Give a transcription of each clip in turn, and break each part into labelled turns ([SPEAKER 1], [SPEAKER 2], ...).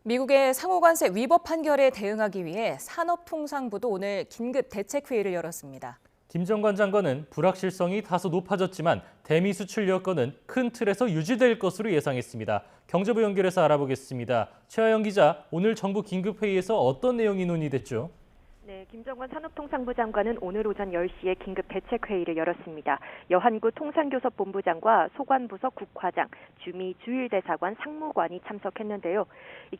[SPEAKER 1] 미국의 상호관세 위법 판결에 대응하기 위해 산업통상부도 오늘 긴급 대책회의를 열었습니다.
[SPEAKER 2] 김정관 장관은 불확실성이 다소 높아졌지만 대미 수출 여건은 큰 틀에서 유지될 것으로 예상했습니다. 경제부 연결해서 알아보겠습니다. 최하영 기자, 오늘 정부 긴급회의에서 어떤 내용이 논의됐죠?
[SPEAKER 3] 네, 김정관 산업통상부 장관은 오늘 오전 10시에 긴급 대책회의를 열었습니다. 여한구 통상교섭본부장과 소관부서 국화장, 주미 주일대사관 상무관이 참석했는데요.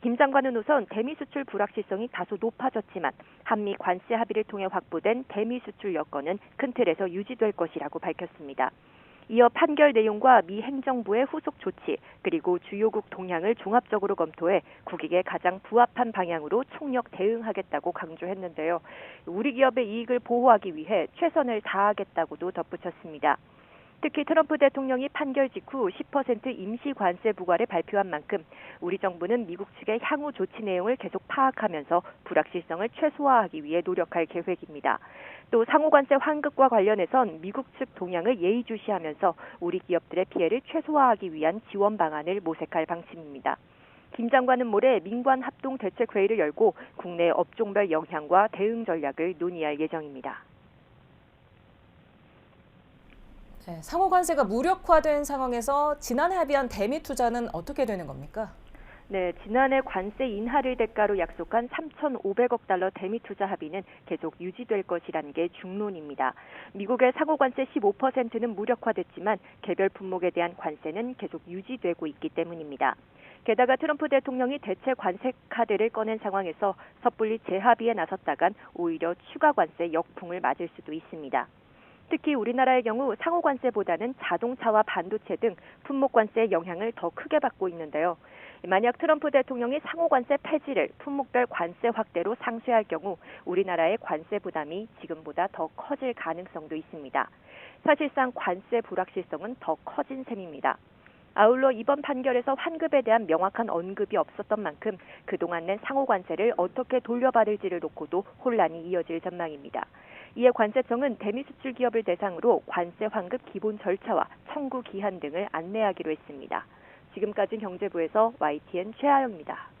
[SPEAKER 3] 김 장관은 우선 대미 수출 불확실성이 다소 높아졌지만 한미 관세 합의를 통해 확보된 대미 수출 여건은 큰 틀에서 유지될 것이라고 밝혔습니다. 이어 판결 내용과 미 행정부의 후속 조치, 그리고 주요국 동향을 종합적으로 검토해 국익에 가장 부합한 방향으로 총력 대응하겠다고 강조했는데요. 우리 기업의 이익을 보호하기 위해 최선을 다하겠다고도 덧붙였습니다. 특히 트럼프 대통령이 판결 직후 10% 임시 관세 부과를 발표한 만큼 우리 정부는 미국 측의 향후 조치 내용을 계속 파악하면서 불확실성을 최소화하기 위해 노력할 계획입니다. 또 상호관세 환급과 관련해선 미국 측 동향을 예의주시하면서 우리 기업들의 피해를 최소화하기 위한 지원 방안을 모색할 방침입니다. 김 장관은 모레 민관 합동 대책회의를 열고 국내 업종별 영향과 대응 전략을 논의할 예정입니다.
[SPEAKER 1] 상호관세가 무력화된 상황에서 지난해 합의한 대미 투자는 어떻게 되는 겁니까?
[SPEAKER 3] 네, 지난해 관세 인하를 대가로 약속한 3,500억 달러 대미 투자 합의는 계속 유지될 것이라는 게 중론입니다. 미국의 상호관세 15%는 무력화됐지만 개별 품목에 대한 관세는 계속 유지되고 있기 때문입니다. 게다가 트럼프 대통령이 대체 관세 카드를 꺼낸 상황에서 섣불리 재합의에 나섰다간 오히려 추가 관세 역풍을 맞을 수도 있습니다. 특히 우리나라의 경우 상호관세보다는 자동차와 반도체 등 품목관세의 영향을 더 크게 받고 있는데요. 만약 트럼프 대통령이 상호관세 폐지를 품목별 관세 확대로 상쇄할 경우 우리나라의 관세 부담이 지금보다 더 커질 가능성도 있습니다. 사실상 관세 불확실성은 더 커진 셈입니다. 아울러 이번 판결에서 환급에 대한 명확한 언급이 없었던 만큼 그동안 낸 상호관세를 어떻게 돌려받을지를 놓고도 혼란이 이어질 전망입니다. 이에 관세청은 대미 수출 기업을 대상으로 관세 환급 기본 절차와 청구 기한 등을 안내하기로 했습니다. 지금까지 경제부에서 YTN 최하영입니다.